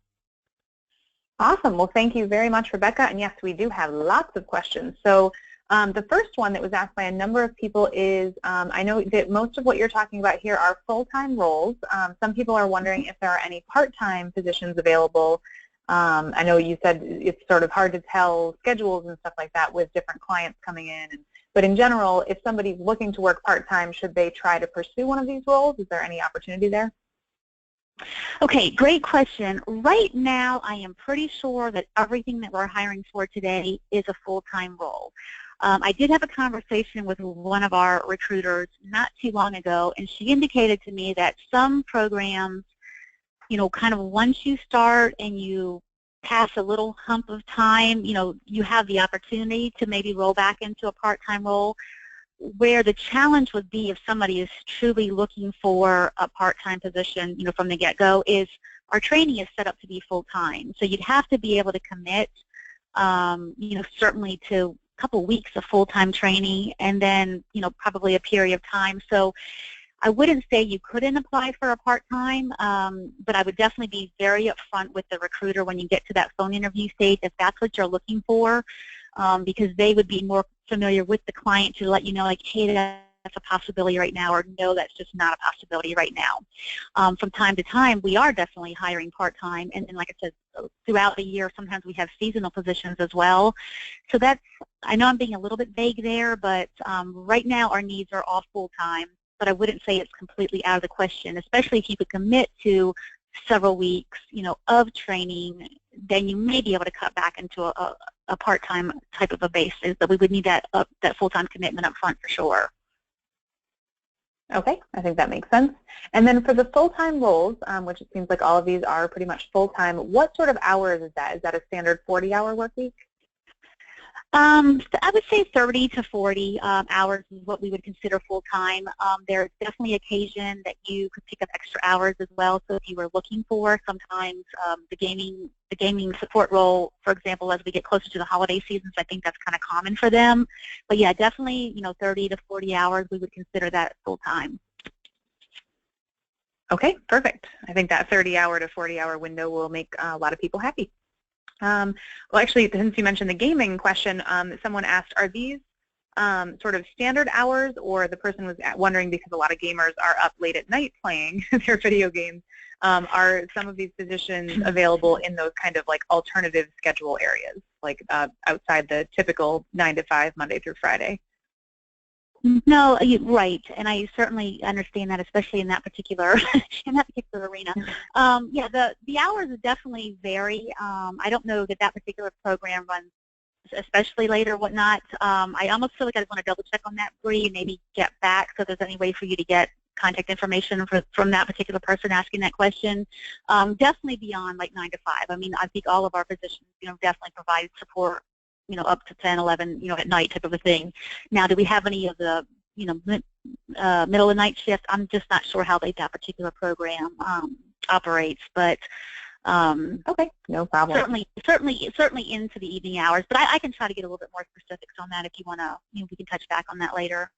A: Awesome. Well, thank you very much, Rebecca. And yes, we do have lots of questions. So the first one that was asked by a number of people is, I know that most of what you're talking about here are full-time roles. Some people are wondering if there are any part-time positions available. I know you said it's sort of hard to tell schedules and stuff like that with different clients coming in. But in general, if somebody's looking to work part-time, should they try to pursue one of these roles? Is there any opportunity there?
B: Okay, great question. Right now, I am pretty sure that everything that we're hiring for today is a full-time role. I did have a conversation with one of our recruiters not too long ago, and she indicated to me that some programs, kind of once you start and you pass a little hump of time, you have the opportunity to maybe roll back into a part-time role. Where the challenge would be if somebody is truly looking for a part-time position, from the get-go, is our training is set up to be full-time. So you'd have to be able to commit, certainly to a couple weeks of full-time training, and then, probably a period of time. So I wouldn't say you couldn't apply for a part-time, but I would definitely be very upfront with the recruiter when you get to that phone interview stage if that's what you're looking for, because they would be more familiar with the client to let you know, like, hey, that's a possibility right now, or no, that's just not a possibility right now. From time to time, we are definitely hiring part-time, and like I said, throughout the year, sometimes we have seasonal positions as well. So that's, I know I'm being a little bit vague there, but right now our needs are all full-time, but I wouldn't say it's completely out of the question, especially if you could commit to several weeks, of training, then you may be able to cut back into a part-time type of a basis, but we would need that full-time commitment up front for sure.
A: Okay, I think that makes sense. And then for the full-time roles, which it seems like all of these are pretty much full-time, what sort of hours is that? Is that a standard 40-hour work week?
B: I would say 30 to 40 hours is what we would consider full-time. There's definitely occasion that you could pick up extra hours as well. So if you were looking for sometimes the gaming support role, for example, as we get closer to the holiday seasons, I think that's kind of common for them. But yeah, definitely 30 to 40 hours, we would consider that full-time.
A: Okay, perfect. I think that 30-hour to 40-hour window will make a lot of people happy. Well, actually, since you mentioned the gaming question, someone asked, are these sort of standard hours, or the person was wondering because a lot of gamers are up late at night playing their video games, are some of these positions available in those kind of like alternative schedule areas, like outside the typical 9 to 5, Monday through Friday?
B: No, right, and I certainly understand that, especially in that particular arena. Yeah, the hours definitely vary. I don't know that particular program runs especially late or whatnot. I almost feel like I just want to double check on that, Bree, and maybe get back so there's any way for you to get contact information from that particular person asking that question. Definitely beyond like 9 to 5. I mean, I think all of our positions, definitely provide support, up to 10, 11, at night type of a thing. Now, do we have any of the, middle of night shift? I'm just not sure how that particular program operates, but
A: okay, no problem.
B: Certainly into the evening hours, but I can try to get a little bit more specifics on that if you want to, we can touch back on that later.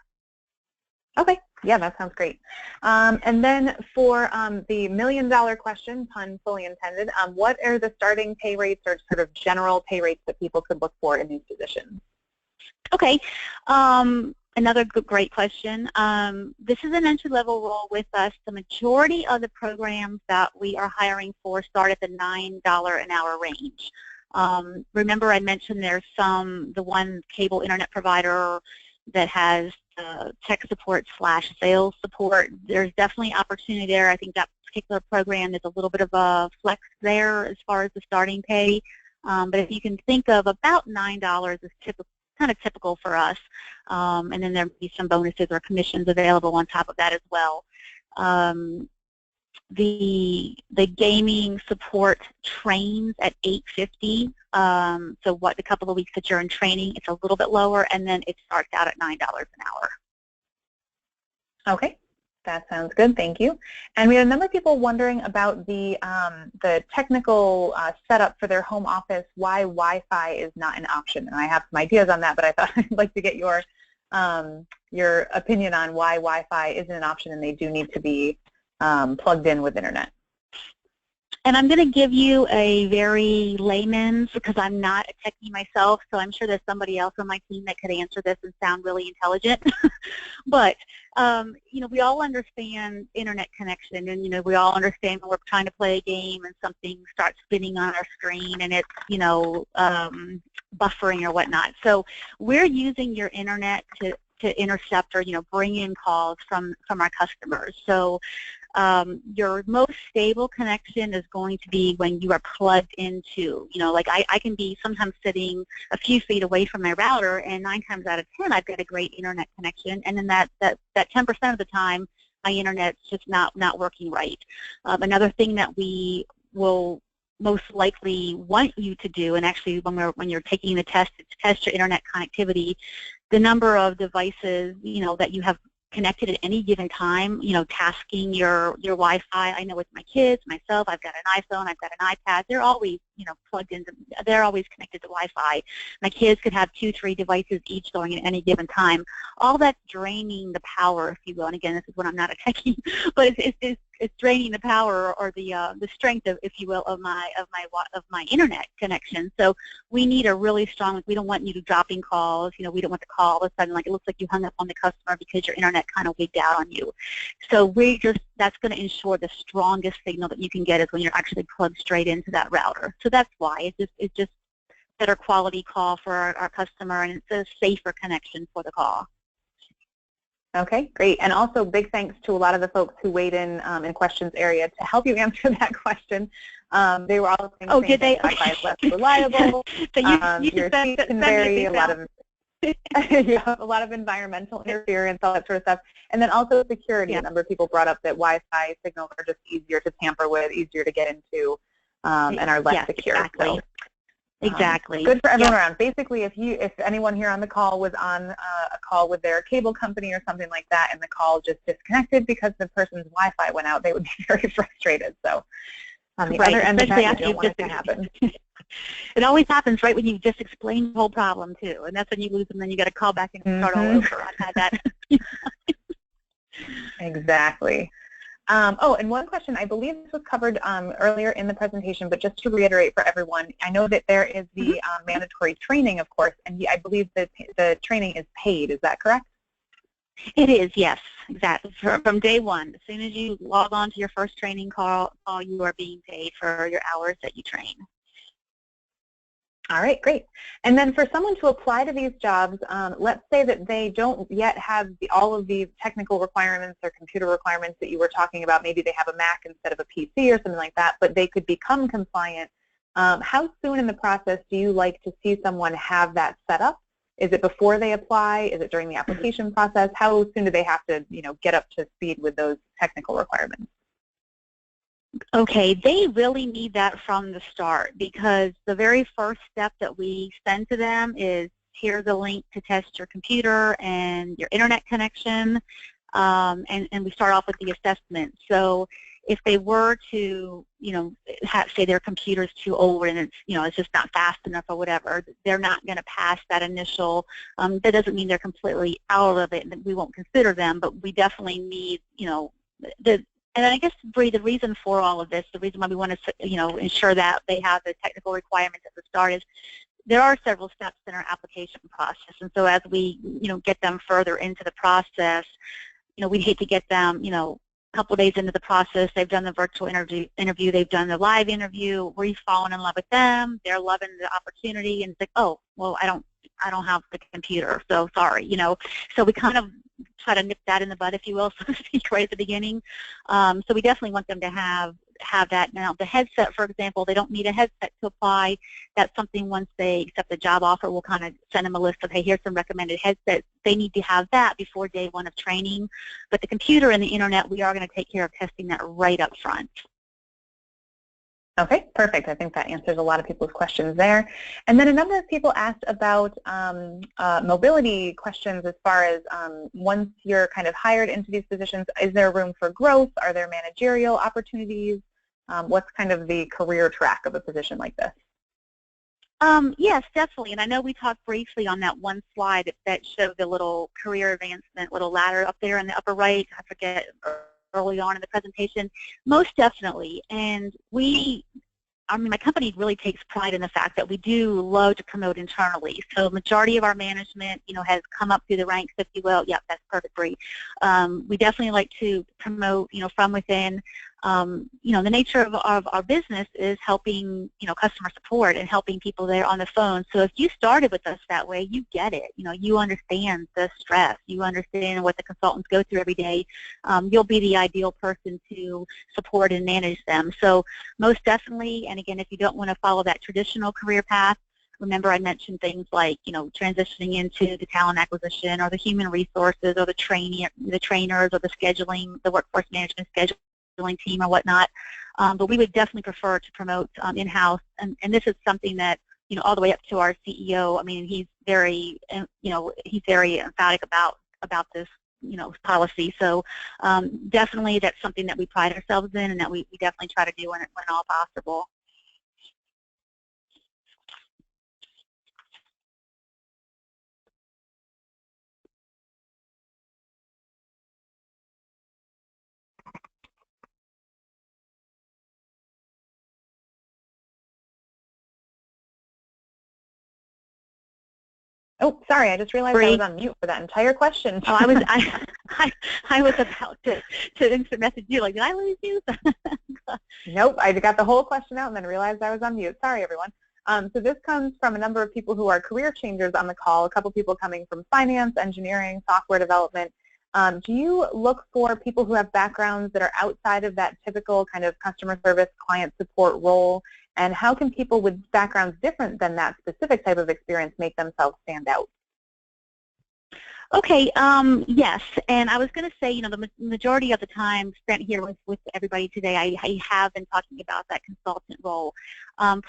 A: Okay, yeah, that sounds great. And then for the million-dollar question, pun fully intended, what are the starting pay rates or sort of general pay rates that people could look for in these positions?
B: Okay, another great question. This is an entry-level role with us. The majority of the programs that we are hiring for start at the $9 an hour range. Remember I mentioned there's the one cable internet provider that has tech support / sales support. There's definitely opportunity there. I think that particular program, there's a little bit of a flex there as far as the starting pay. But if you can think of about $9 is kind of typical for us. And then there may be some bonuses or commissions available on top of that as well. The gaming support trains at $8.50. So the couple of weeks that you're in training, it's a little bit lower, and then it starts out at $9 an hour.
A: Okay, that sounds good. Thank you. And we had a number of people wondering about the technical setup for their home office, why Wi-Fi is not an option. And I have some ideas on that, but I thought I'd like to get your opinion on why Wi-Fi isn't an option and they do need to be plugged in with internet.
B: And I'm going to give you a very layman's, because I'm not a techie myself, so I'm sure there's somebody else on my team that could answer this and sound really intelligent. But, we all understand internet connection, and, we all understand when we're trying to play a game and something starts spinning on our screen and it's, buffering or whatnot. So we're using your internet to intercept or, bring in calls from our customers. So your most stable connection is going to be when you are plugged into, like I can be sometimes sitting a few feet away from my router, and 9 times out of 10 I've got a great internet connection, and then that 10% of the time my internet's just not working right. Another thing that we will most likely want you to do, and actually when you're taking the test to test your internet connectivity, the number of devices that you have connected at any given time, tasking your Wi-Fi. I know with my kids, myself, I've got an iPhone, I've got an iPad. They're always, plugged into, they're always connected to Wi-Fi. My kids could have 2, 3 devices each going at any given time. All that's draining the power, if you will. And again, this is when I'm not a techie, but it's draining the power or the strength of, if you will, of my internet connection. So we need a really strong. We don't want you to dropping calls. We don't want the call all of a sudden like it looks like you hung up on the customer because your internet kind of wigged out on you. So that's going to ensure the strongest signal that you can get is when you're actually plugged straight into that router. So that's why it's just better quality call for our customer, and it's a safer connection for the call.
A: Okay, great. And also big thanks to a lot of the folks who weighed in questions area to help you answer that question. They were all saying,
B: oh, did they?
A: Wi-Fi is less reliable.
B: So
A: your speed can vary, a lot of a lot of environmental interference, all that sort of stuff. And then also security. A number of people brought up that Wi-Fi signals are just easier to tamper with, easier to get into, and are less secure.
B: Exactly.
A: So,
B: exactly.
A: Good for everyone around. Basically, if anyone here on the call was on a call with their cable company or something like that, and the call just disconnected because the person's Wi-Fi went out, they would be very frustrated. So on the other end of that, you don't want it to happen.
B: It always happens right when you just explain the whole problem too, and that's when you lose them. Then you got to call back and start all over. I've had that.
A: Exactly. Oh, and one question, I believe this was covered earlier in the presentation, but just to reiterate for everyone, I know that there is the mandatory training, of course, and I believe that the training is paid. Is that correct?
B: It is, yes, exactly. From day one, as soon as you log on to your first training call, you are being paid for your hours that you train.
A: All right, great. And then for someone to apply to these jobs, let's say that they don't yet have all of the technical requirements or computer requirements that you were talking about. Maybe they have a Mac instead of a PC or something like that, but they could become compliant. How soon in the process do you like to see someone have that set up? Is it before they apply? Is it during the application process? How soon do they have to, get up to speed with those technical requirements?
B: Okay, they really need that from the start, because the very first step that we send to them is, here's a link to test your computer and your internet connection, and we start off with the assessment. So if they were to, say their computer's too old and it's just not fast enough or whatever, they're not going to pass that initial. That doesn't mean they're completely out of it and we won't consider them, but we definitely need, and I guess, Bree, the reason for all of this, the reason why we want to, ensure that they have the technical requirements at the start is there are several steps in our application process. And so as we, get them further into the process, we'd hate to get them, a couple of days into the process, they've done the virtual interview, they've done the live interview, we've fallen in love with them, they're loving the opportunity, and it's like, oh, well, I don't have the computer, so sorry, So we kind of try to nip that in the bud, if you will, so to speak, right at the beginning. So we definitely want them to have that. Now, the headset, for example, they don't need a headset to apply. That's something once they accept the job offer, we'll kind of send them a list of, hey, here's some recommended headsets. They need to have that before day one of training. But the computer and the internet, we are going to take care of testing that right up front.
A: Okay, perfect. I think that answers a lot of people's questions there. And then a number of people asked about mobility questions as far as once you're kind of hired into these positions, is there room for growth? Are there managerial opportunities? What's kind of the career track of a position like this?
B: Yes, definitely. And I know we talked briefly on that one slide that showed the little career advancement, little ladder up there in the upper right. I forget, early on in the presentation. Most definitely. And my company really takes pride in the fact that we do love to promote internally. So majority of our management, has come up through the ranks, if you will. Yep, that's perfect, Bree. We definitely like to promote, from within. The nature of our business is helping, customer support and helping people there on the phone. So if you started with us that way, you get it. You understand the stress. You understand what the consultants go through every day. You'll be the ideal person to support and manage them. So most definitely, and again, if you don't want to follow that traditional career path, remember I mentioned things like, transitioning into the talent acquisition or the human resources or the trainers or the scheduling, the workforce management scheduling team or whatnot, but we would definitely prefer to promote in-house, and this is something that, all the way up to our CEO, he's very, he's very emphatic about this, policy. So definitely that's something that we pride ourselves in and that we definitely try to do when all possible.
A: Oh, sorry, I just realized I was on mute for that entire question.
B: Oh, I was about to instant message you, like, did I lose you?
A: Nope, I got the whole question out and then realized I was on mute. Sorry, everyone. So this comes from a number of people who are career changers on the call, a couple people coming from finance, engineering, software development. Do you look for people who have backgrounds that are outside of that typical kind of customer service, client support role? And how can people with backgrounds different than that specific type of experience make themselves stand out?
B: Okay, yes, and I was going to say, you know, the majority of the time spent here with everybody today, I have been talking about that consultant role.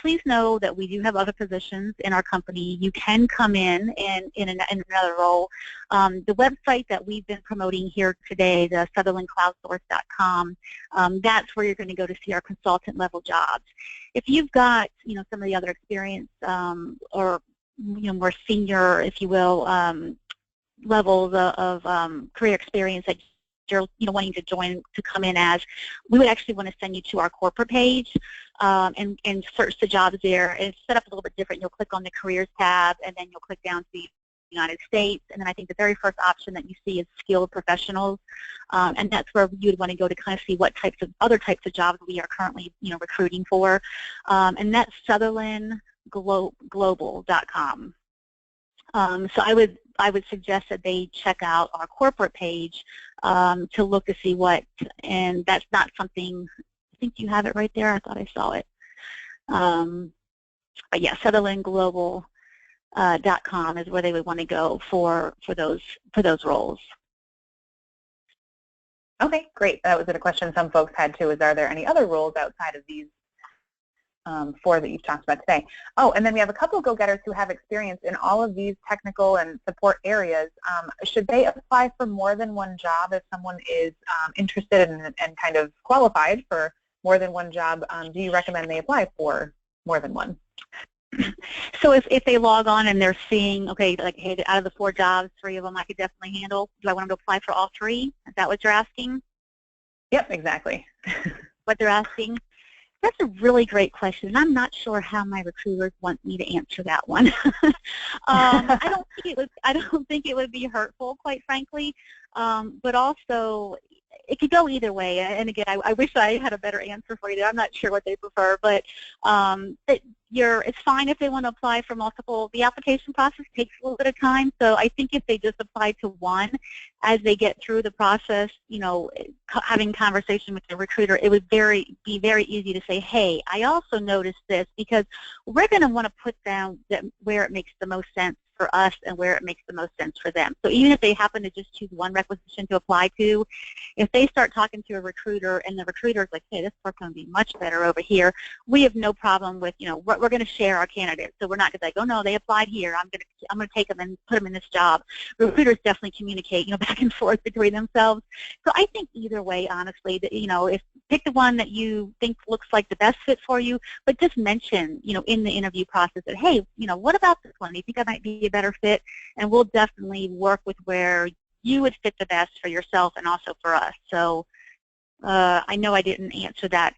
B: Please know that we do have other positions in our company. You can come in another role. The website that we've been promoting here today, the SutherlandCloudSource.com, that's where you're going to go to see our consultant level jobs. If you've got, you know, some of the other experience or, you know, more senior, if you will, levels of career experience that you're, you know, wanting to join to come in as, we would actually want to send you to our corporate page and search the jobs there. And it's set up a little bit different. You'll click on the careers tab, and then you'll click down to the United States, and then I think the very first option that you see is skilled professionals, and that's where you would want to go to kind of see what types of other types of jobs we are currently, you know, recruiting for, and that's SutherlandGlobal.com. So I would suggest that they check out our corporate page to look to see what, and that's not something, I think you have it right there. I thought I saw it. But yeah, SutherlandGlobal.com is where they would want to go for those roles.
A: Okay, great. That was a question some folks had too, is are there any other roles outside of these four that you've talked about today? Oh, and then we have a couple of go-getters who have experience in all of these technical and support areas. Should they apply for more than one job if someone is interested and kind of qualified for more than one job? Do you recommend they apply for more than one?
B: So if they log on and they're seeing, okay, like, hey, out of the 4 jobs, 3 of them I could definitely handle, do I want them to apply for all 3? Is that what you're asking?
A: Yep, exactly.
B: What they're asking? That's a really great question, and I'm not sure how my recruiters want me to answer that one. I don't think it would be hurtful, quite frankly, but also it could go either way. And again, I wish I had a better answer for you. I'm not sure what they prefer, but it's fine if they want to apply for multiple. The application process takes a little bit of time, so I think if they just apply to one, as they get through the process, you know, having conversation with the recruiter, it would be very easy to say, hey, I also noticed this, because we're going to want to put down where it makes the most sense for us and where it makes the most sense for them. So even if they happen to just choose one requisition to apply to, if they start talking to a recruiter and the recruiter's like, hey, this person would be much better over here, we have no problem with, you know, we're going to share our candidates. So we're not going to like, oh no, they applied here, I'm going to take them and put them in this job. Recruiters definitely communicate, you know, back and forth between themselves. So I think either way, honestly, that, you know, pick the one that you think looks like the best fit for you, but just mention, you know, in the interview process that, hey, you know, what about this one? Do you think I might be a better fit? And we'll definitely work with where you would fit the best for yourself and also for us. So I know I didn't answer that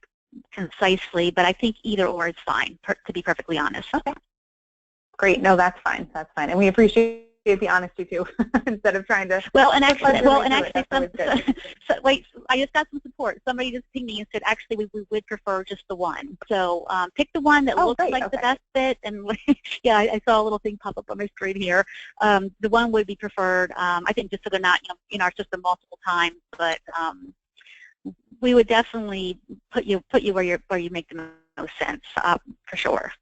B: concisely, but I think either or is fine, to be perfectly honest.
A: Okay. Great. No, that's fine. That's fine. And we appreciate the honesty too, instead of trying to.
B: Wait, I just got some support. Somebody just pinged me and said, actually, we would prefer just the one. So pick the one that looks like the best fit. And yeah, I saw a little thing pop up on my screen here. The one would be preferred. I think just so they're not, you know, in our system multiple times, but we would definitely put you where you make the most sense, for sure.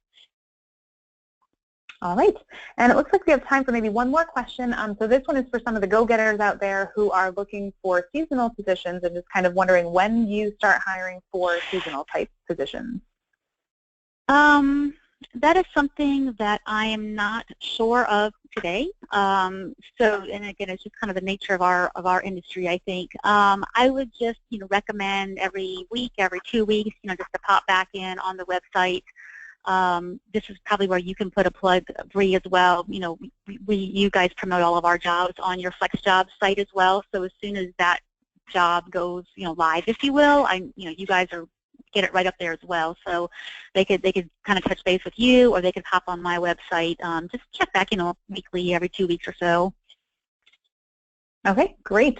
A: All right, and it looks like we have time for maybe one more question. So this one is for some of the go-getters out there who are looking for seasonal positions and just kind of wondering when you start hiring for seasonal type positions.
B: That is something that I am not sure of today. And again, it's just kind of the nature of our industry, I think. I would just, you know, recommend every week, every 2 weeks, you know, just to pop back in on the website. This is probably where you can put a plug, Bree, as well. You know, you guys promote all of our jobs on your FlexJobs site as well. So as soon as that job goes, you know, live, if you will, you guys get it right up there as well. So they could kind of touch base with you, or they could hop on my website. Just check back, you know, weekly, every 2 weeks or so.
A: Okay, great.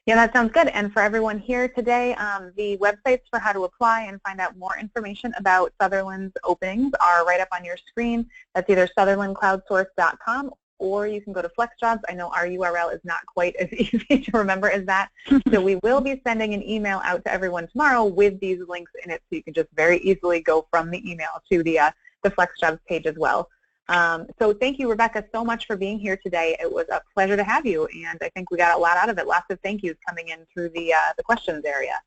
A: Yeah, that sounds good. And for everyone here today, the websites for how to apply and find out more information about Sutherland's openings are right up on your screen. That's either SutherlandCloudSource.com or you can go to FlexJobs. I know our URL is not quite as easy to remember as that. So we will be sending an email out to everyone tomorrow with these links in it, so you can just very easily go from the email to the FlexJobs page as well. So thank you, Rebecca, so much for being here today. It was a pleasure to have you, and I think we got a lot out of it. Lots of thank yous coming in through the questions area.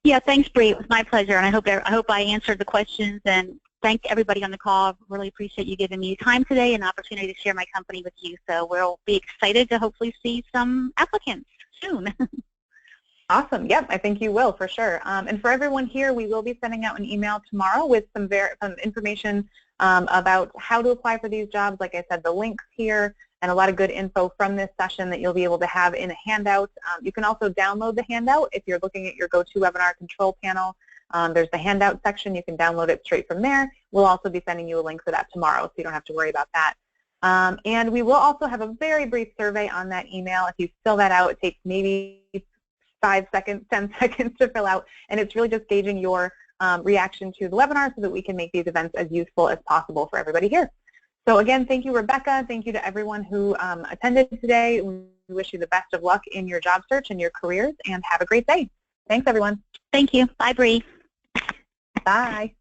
B: Yeah, thanks, Bree. It was my pleasure, and I hope I answered the questions, and thank everybody on the call. Really appreciate you giving me time today and an opportunity to share my company with you. So we'll be excited to hopefully see some applicants soon.
A: Awesome. Yep, I think you will for sure. And for everyone here, we will be sending out an email tomorrow with some information about how to apply for these jobs. Like I said, the links here and a lot of good info from this session that you'll be able to have in a handout. You can also download the handout if you're looking at your GoToWebinar control panel. There's the handout section. You can download it straight from there. We'll also be sending you a link for that tomorrow, so you don't have to worry about that. And we will also have a very brief survey on that email. If you fill that out, it takes maybe 5 seconds, 10 seconds to fill out, and it's really just gauging your reaction to the webinar so that we can make these events as useful as possible for everybody here. So again, thank you, Rebecca. Thank you to everyone who attended today. We wish you the best of luck in your job search and your careers, and have a great day. Thanks, everyone.
B: Thank you. Bye, Bree.
A: Bye.